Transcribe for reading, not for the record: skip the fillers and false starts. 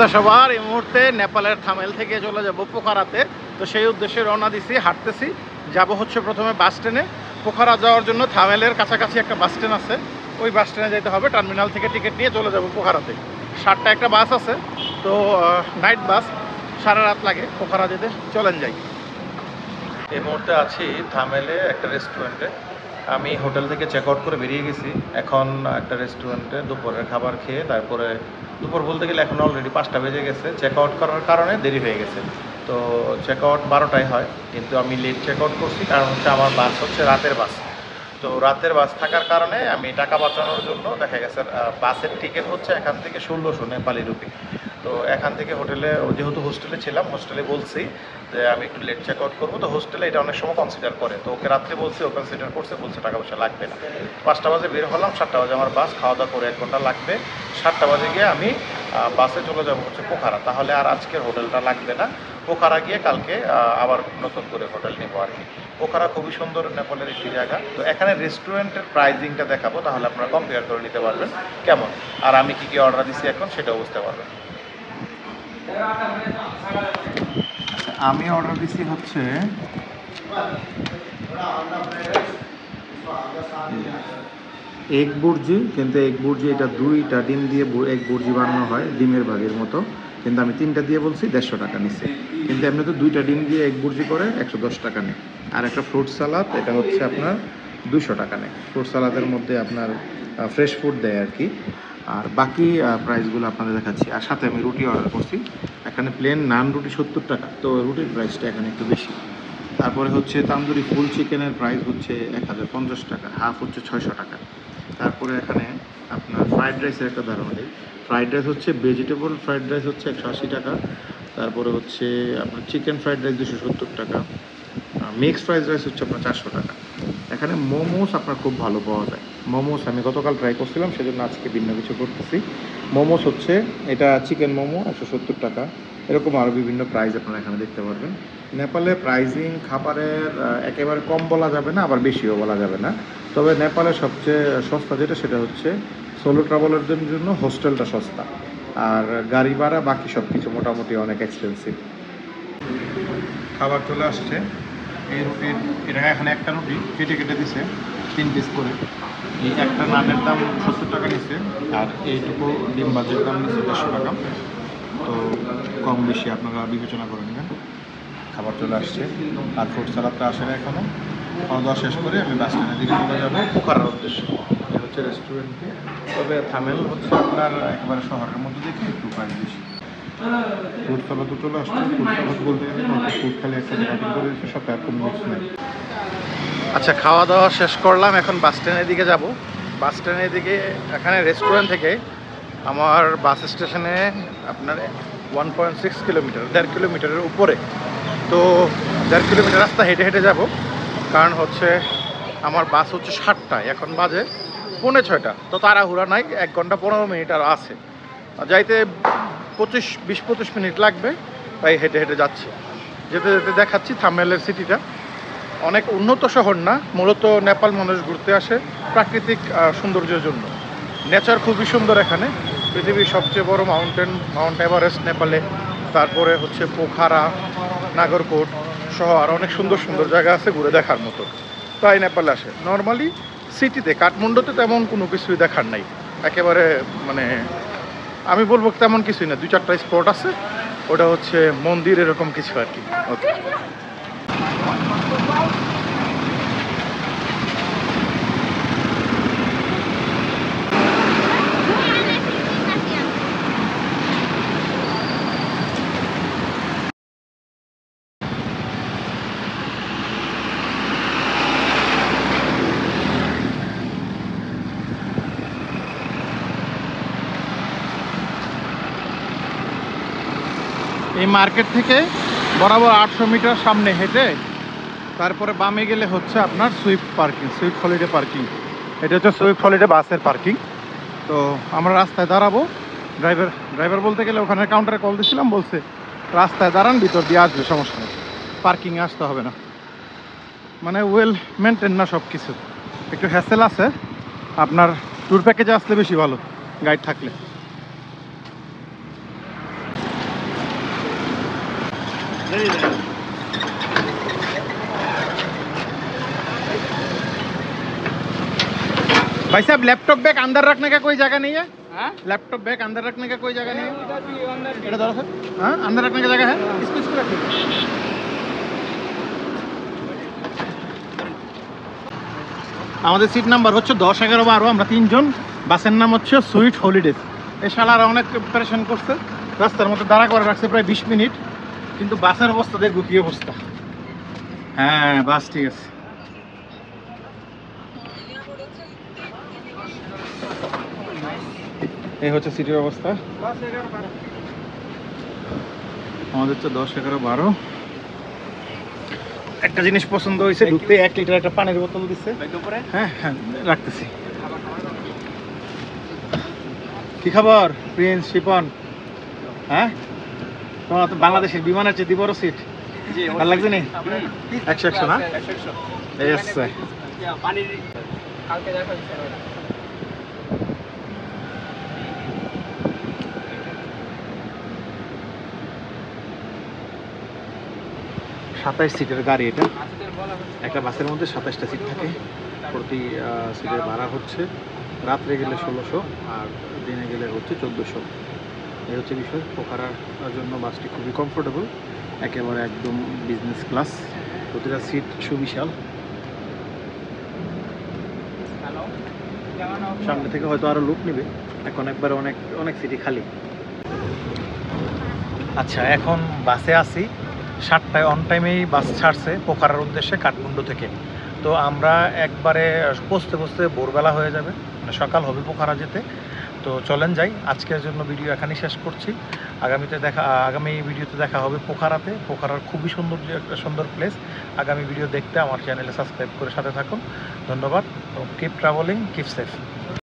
অবস্থা সবার এই মুহূর্তে নেপালের থামেল থেকে চলে যাব পোখারাতে। তো সেই উদ্দেশ্যে রওনা দিছি, হাঁটতেছি। যাব হচ্ছে প্রথমে বাস স্ট্যান্ডে। পোখারা যাওয়ার জন্য থামেলের কাছাকাছি একটা বাস স্ট্যান্ড আছে, ওই বাস স্ট্যান্ডে যেতে হবে। টার্মিনাল থেকে টিকিট নিয়ে চলে যাব পোখারাতে। 7টা একটা বাস আছে, তো নাইট বাস, সারা রাত লাগে পোখারা যেতে। চলেন যাই। এই মুহূর্তে আছি থামেলে একটা রেস্টুরেন্টে। আমি হোটেল থেকে চেক আউট করে বেরিয়ে গেছি। এখন একটা রেস্টুরেন্টে দুপুরের খাবার খেয়ে, তারপরে দুপুর বলতে গেলে এখন অলরেডি 5টা বেজে গেছে। চেক আউট করার কারণে দেরি হয়ে গেছে। তো চেক আউট 12টায় হয়, কিন্তু আমি লেট চেক আউট করছি, কারণ হচ্ছে আমার বাস হচ্ছে রাতের বাস। তো রাতের বাস থাকার কারণে আমি টাকা বাঁচানোর জন্য দেখা গেছে বাসের টিকিট হচ্ছে এখান থেকে 1600 নেপালি রুপি। তো এখান থেকে হোটেলে, যেহেতু হোস্টেলে ছিলাম, হোস্টেলে বলছি যে আমি একটু লেট চেক আউট করবো। তো হোস্টেলে এটা অনেক সময় কনসিডার করে, তো ওকে রাত্রে বলছি, ও কনসিডার করছে, বলছে টাকা পয়সা লাগবে না। 5টা বাজে বের হলাম, 7টা বাজে আমার বাস, খাওয়া দাওয়া করে 1 ঘন্টা লাগবে। 7টা বাজে গিয়ে আমি বাসে চলে যাবো হচ্ছে পোখারা। তাহলে আর আজকের হোটেলটা লাগবে না। পোখারা গিয়ে কালকে আবার নতুন করে হোটেল নেবো আর কি। পোখারা খুবই সুন্দর নেপালের একটি জায়গা। তো এখানে রেস্টুরেন্টের প্রাইজিংটা দেখাবো, তাহলে আপনারা কম্পেয়ার করে নিতে পারবেন কেমন, আর আমি কী কী অর্ডার দিচ্ছি এখন সেটাও বুঝতে পারবেন। আমি অর্ডার দিচ্ছি হচ্ছে এগ বুর্জি, কিন্তু এগ বুর্জি এটা 2টা ডিম দিয়ে এগ বুর্জি বানানো হয়, ডিমের ভাগের মতো। কিন্তু আমি 3টা দিয়ে বলছি 150 টাকা নিচ্ছে, কিন্তু এমনি তো 2টা ডিম দিয়ে এগ বুর্জি করে 110 টাকা নেয়। আর একটা ফ্রুট সালাদ, এটা হচ্ছে আপনার 200 টাকা নেয়। ফ্রুট সালাদের মধ্যে আপনার ফ্রেশ ফুড দেয় আর কি। আর বাকি প্রাইসগুলো আপনাদের দেখাচ্ছি। আর সাথে আমি রুটি অর্ডার করছি। এখানে প্লেন নান রুটি 70 টাকা, তো রুটির প্রাইসটা এখানে একটু বেশি। তারপরে হচ্ছে তান্দুরি ফুল চিকেনের প্রাইস হচ্ছে 1050 টাকা, হাফ হচ্ছে 600 টাকা। তারপরে এখানে আপনার ফ্রাইড রাইসের একটা ধারণা দিই। ফ্রাইড রাইস হচ্ছে ভেজিটেবল ফ্রাইড রাইস হচ্ছে 180 টাকা। তারপরে হচ্ছে আপনার চিকেন ফ্রাইড রাইস 270 টাকা। মিক্সড ফ্রাইড রাইস হচ্ছে আপনার 400 টাকা। এখানে মোমোস আপনার খুব ভালো পাওয়া যায়। মোমোস আমি গতকাল ট্রাই করছিলাম, সেজন্য আজকে ভিন্ন কিছু করতেছি। মোমোস হচ্ছে এটা চিকেন মোমো 170 টাকা। এরকম আরও বিভিন্ন প্রাইস আপনারা এখানে দেখতে পারবেন। নেপালে প্রাইজিং খাবারের একেবারে কম বলা যাবে না, আবার বেশিও বলা যাবে না। তবে নেপালের সবচেয়ে সস্তা যেটা, সেটা হচ্ছে সোলো ট্রাভেলারদের জন্য হোস্টেলটা সস্তা। আর গাড়ি ভাড়া বাকি সব কিছু মোটামুটি অনেক এক্সপেন্সিভ। খাবার চলে আসছে। এই রুটির, এটা এখানে একটা রুটি কেটে কেটে দিছে 3 পিস করে। এই একটা নানের দাম 70 টাকা নিচ্ছে, আর এইটুকু ডিম ভাজির দাম নিচ্ছে 150 টাকা। তো কম বেশি আপনারা বিবেচনা করে নেবেন। খাবার চলে আসছে, আর ফ্রুট সালাদটা আসে না এখনও। খাওয়া দাওয়া শেষ করে আমি বাস স্ট্যান্ডের দিকে চলে যাবো পোখারার উদ্দেশ্যে। এই হচ্ছে রেস্টুরেন্টটি। তবে থামেল হচ্ছে আপনার একেবারে শহরের মধ্যে দেখে একটু প্রাইস বেশি। ফুড সালাদও চলে আসছে। ফুড সালাদ বলতে গেলে ফুড খালি একটা কাটিং করে দিচ্ছে, সাথে আর কোনো মিক্স নেই। আচ্ছা, খাওয়া দাওয়া শেষ করলাম, এখন বাস স্ট্যান্ডের দিকে যাব। বাস স্ট্যান্ডের দিকে এখানে রেস্টুরেন্ট থেকে আমার বাস স্টেশনে আপনার 1.6 কিলোমিটার, 1.5 কিলোমিটারের উপরে। তো 1.5 কিলোমিটার রাস্তা হেঁটে হেঁটে যাব, কারণ হচ্ছে আমার বাস হচ্ছে 7টায়, এখন বাজে 5:45। তো তাড়াহুড়া নাই, 1 ঘন্টা 15 মিনিট আর আছে। যাইতে 20-25 মিনিট লাগবে, তাই হেঁটে হেঁটে যাচ্ছি। যেতে যেতে দেখাচ্ছি থামেলের সিটিটা। অনেক উন্নত শহর না, মূলত নেপাল মানুষ ঘুরতে আসে প্রাকৃতিক সৌন্দর্যের জন্য। নেচার খুবই সুন্দর এখানে। পৃথিবীর সবচেয়ে বড় মাউন্ট এভারেস্ট নেপালে। তারপরে হচ্ছে পোখারা, নাগরকোট সহ আর অনেক সুন্দর সুন্দর জায়গা আছে ঘুরে দেখার মতো, তাই নেপালে আসে। নর্মালি সিটিতে, কাঠমান্ডুতে তেমন কোনো কিছুই দেখার নাই। একেবারে মানে আমি বলবো তেমন কিছুই না, 2-4টা স্পট আছে, ওটা হচ্ছে মন্দির এরকম কিছু আর কি। ওকে, এই মার্কেট থেকে বরাবর 800 মিটার সামনে হেঁটে তারপরে বামে গেলে হচ্ছে আপনার সুইফট হলিডে পার্কিং। এটা হচ্ছে সুইফট হলিডে বাসের পার্কিং। তো আমরা রাস্তায় দাঁড়াবো। ড্রাইভার বলতে গেলে ওখানে কাউন্টারে কল দিয়েছিলাম, বলছে রাস্তায় দাঁড়ান, ভিতর দিয়ে আসবে, সমস্যা নেই, পার্কিংয়ে আসতে হবে না। মানে ওয়েল মেনটেন না সব কিছু, একটু হ্যাসেল আছে। আপনার ট্যুর প্যাকেজে আসলে বেশি ভালো, গাইড থাকলে। भाई साहब लैपटॉप बैग अंदर रखने का कोई जगह नहीं है? लैपटॉप बैग अंदर रखने का कोई जगह नहीं है? हाँ अंदर रखने का जगह है, इसको रखिए। আমাদের সিট নাম্বার হচ্ছে 10, 11, 12। আমরা 3 জন। বাসের নাম হচ্ছে সুইট হলিডেজ। এই শালারা অনেক প্রিপারেশন করছে, রাস্তার মধ্যে দাঁড়া করে রাখছে প্রায় 20 মিনিট, কিন্তু বাসের অবস্থা দেখবো কি অবস্থা। হ্যাঁ বাস ঠিক আছে। এই হচ্ছে সিটির অবস্থা। আমাদের হচ্ছে 10, 11, 12। একটা জিনিস পছন্দ হয়েছে, ঢুকতে 1 লিটার একটা পানির বোতল দিচ্ছে। হ্যাঁ হ্যাঁ রাখতেছি। কি খবর প্রিন্স, শিপন? হ্যাঁ তোমার তো বাংলাদেশের বিমানের চেয়ে বড় সিট, ভালো লাগছে নি? 100 না? সাতাইশ সিটের গাড়ি এটা। একটা বাসের মধ্যে 27টা সিট থাকে, প্রতি সিটের ভাড়া হচ্ছে রাত্রে গেলে 1600 আর দিনে গেলে হচ্ছে 1400। এই হচ্ছে বিষয়। পোখারার জন্য বাসটি খুবই কমফোর্টেবল, একেবারে একদম বিজনেস ক্লাস, প্রতিটা সিট সুবিশাল। সামনে থেকে হয়তো আরও লুক নেবে, এখন একবারে অনেক সিটি খালি। আচ্ছা এখন বাসে আছি, 7টায় অন টাইমেই বাস ছাড়ছে পোখারার উদ্দেশ্যে কাঠমান্ডু থেকে। তো আমরা একবারে পৌঁছতে ভোরবেলা হয়ে যাবে, মানে সকাল হবে পোখারা যেতে। তো চলেন যাই, আজকের জন্য ভিডিও এখানেই শেষ করছি। আগামী ভিডিওতে দেখা হবে পোখারাতে। পোখারার খুবই সুন্দর প্লেস। আগামী ভিডিও দেখতে আমার চ্যানেলে সাবস্ক্রাইব করে সাথে থাকুন। ধন্যবাদ। Keep travelling, keep safe.